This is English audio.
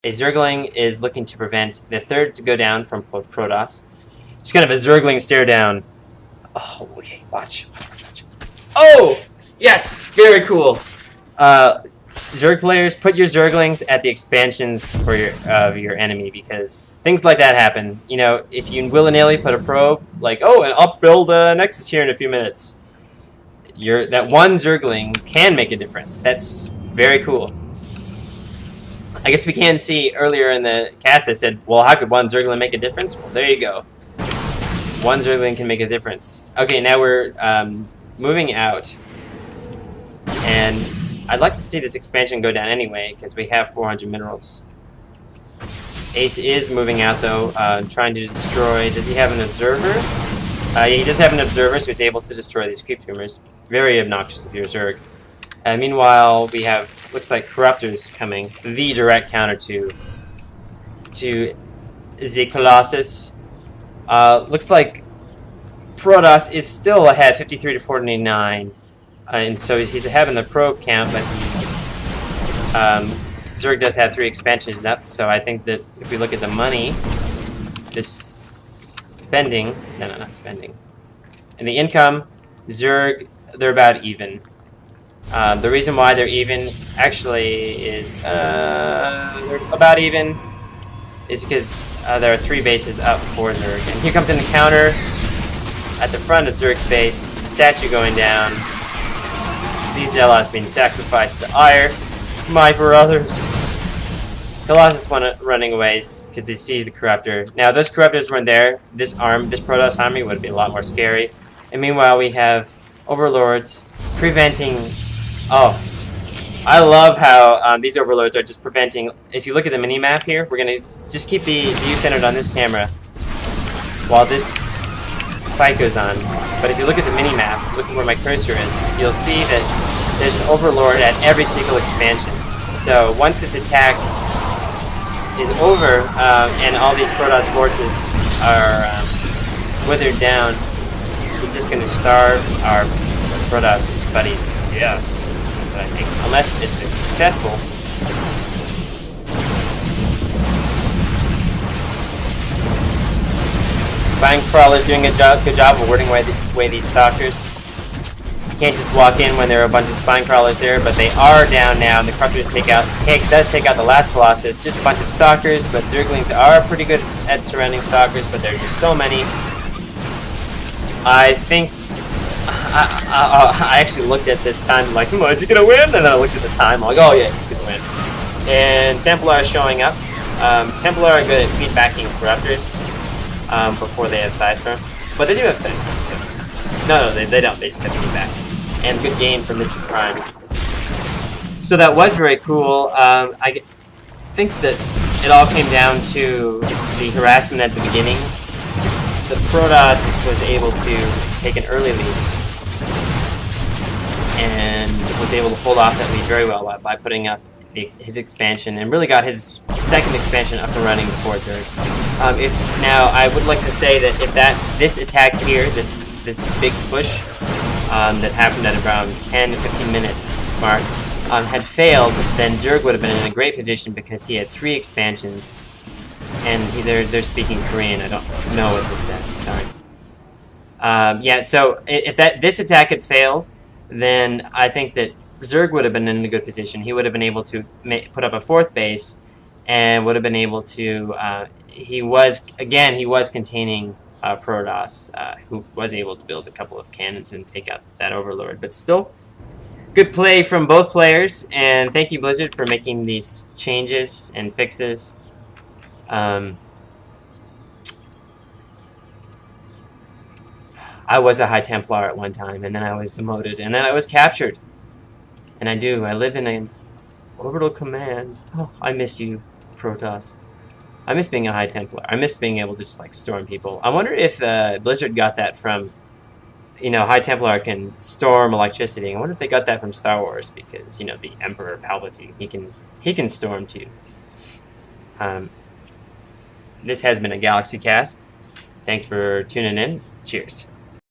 A Zergling is looking to prevent the third to go down from Protoss. Just kind of a Zergling stare down. Oh, okay, watch. Oh! Yes! Very cool. Zerg players, put your Zerglings at the expansions for your enemy, because things like that happen. You know, if you willy-nilly put a probe, like, oh, and I'll build a Nexus here in a few minutes. That one Zergling can make a difference. That's very cool. I guess we can see earlier in the cast I said, well, how could one Zergling make a difference? Well, there you go. One Zergling can make a difference. Okay, now we're moving out. And I'd like to see this expansion go down anyway, because we have 400 minerals. Ace is moving out, though, trying to destroy... Does he have an observer? Yeah, he does have an observer, so he's able to destroy these creep tumors. Very obnoxious if you're Zerg. Meanwhile, we have, looks like, Corruptors coming. The direct counter to the Colossus. Looks like Protoss is still ahead, 53 to 49. And so he's ahead in the probe count, but Zerg does have 3 expansions up, so I think that if we look at the money, this spending, no, not spending, and the income, Zerg, they're about even. The reason why they're even actually is they're about even is because there are 3 bases up for Zerg. And here comes in the counter at the front of Zerg's base, statue going down. These Zealots being sacrificed to Ire. My brothers. Colossus running away because they see the Corruptor. Now, those Corruptors weren't there. This Protoss army would be a lot more scary. And meanwhile, we have Overlords preventing... Oh, I love how these Overlords are just preventing... If you look at the mini-map here, we're going to just keep the view centered on this camera while this fight goes on. But if you look at the mini-map, look at where my cursor is, you'll see that there's an Overlord at every single expansion. So once this attack is over, and all these Protoss forces are withered down, we're just going to starve our Protoss buddies. Yeah, that's what I think. Unless it's successful. Spine Crawler's doing a good job of warding away these Stalkers. You can't just walk in when there are a bunch of Spine Crawlers there, but they are down now, and the Corruptors does take out the last Colossus. Just a bunch of Stalkers, but Zerglings are pretty good at surrounding Stalkers, but there are just so many. I think... I actually looked at this time, like, is he gonna win? And then I looked at the time, I'm like, oh yeah, he's gonna win. And Templar is showing up. Templar are good at feedbacking Corruptors before they have Sidestorm. But they do have Sidestorm too. No, they don't. They just have feedback. And good game from MysticPrime. So that was very cool. I think that it all came down to the harassment at the beginning. The Protoss was able to take an early lead and was able to hold off that lead very well by putting up his expansion, and really got his second expansion up and running before Zerg. Now, I would like to say that if this attack here, this big push that happened at around 10 to 15 minutes mark, had failed, then Zerg would have been in a great position because he had 3 expansions, and they're speaking Korean. I don't know what this says. Sorry. Yeah. So if this attack had failed, then I think that Zerg would have been in a good position. He would have been able to put up a 4th base, and would have been able to. He was containing Protoss, who was able to build a couple of cannons and take out that Overlord. But still, good play from both players, and thank you, Blizzard, for making these changes and fixes. I was a High Templar at one time, and then I was demoted, and then I was captured. And I live in an orbital command. Oh, I miss you, Protoss. I miss being a High Templar. I miss being able to just, like, storm people. I wonder if Blizzard got that from, you know, High Templar can storm electricity. I wonder if they got that from Star Wars, because, you know, the Emperor Palpatine, he can storm too. This has been a Galaxy Cast. Thanks for tuning in. Cheers.